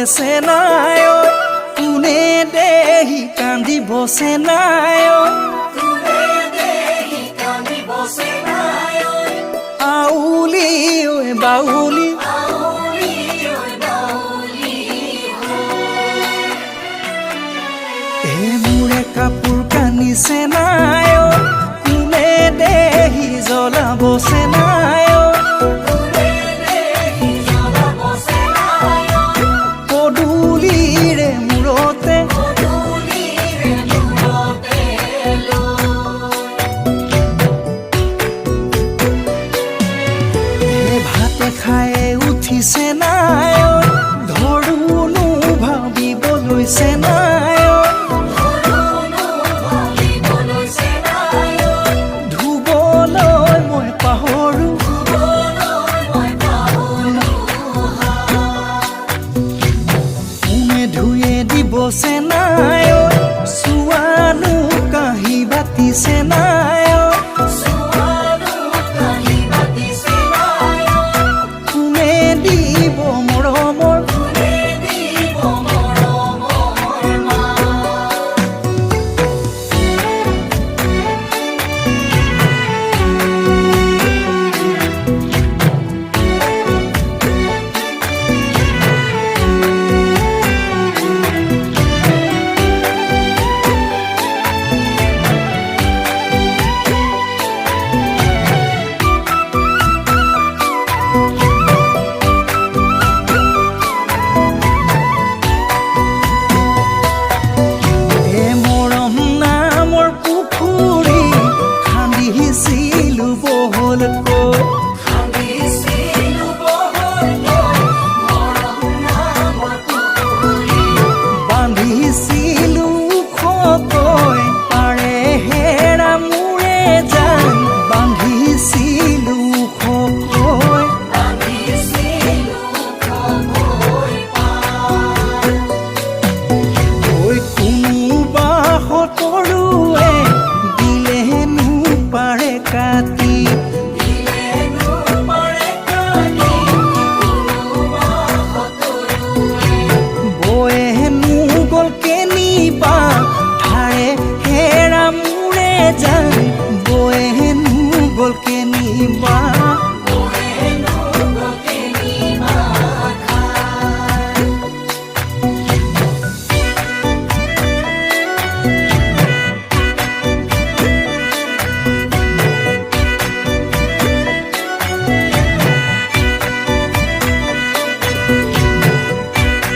চেনাই কোনে দেহি কান্দিব চেনাই আউলি ঐ বাউলি মোৰে কাপোৰ কানি চেনাই কোনে দেহি জ্বলাব চেনাই পদূলিৰে মূৰতে ভাতে খাই উঠিছে নাই ধৰোনো ভাবিবলৈ চেনাই ধুবলৈ মই পাহৰো কোনে ধুয়ে দিব চেনাই চোৱানো কাঁহী বাতি চেনাই কোনে দিব মৰমৰ বান্ধিছিলো খকৈ পাৰে হেৰা মোৰে জান বান্ধিছিলো খকৈ ঐ কোনোবা সতৰুৱে দিলেনো পাৰে কাটি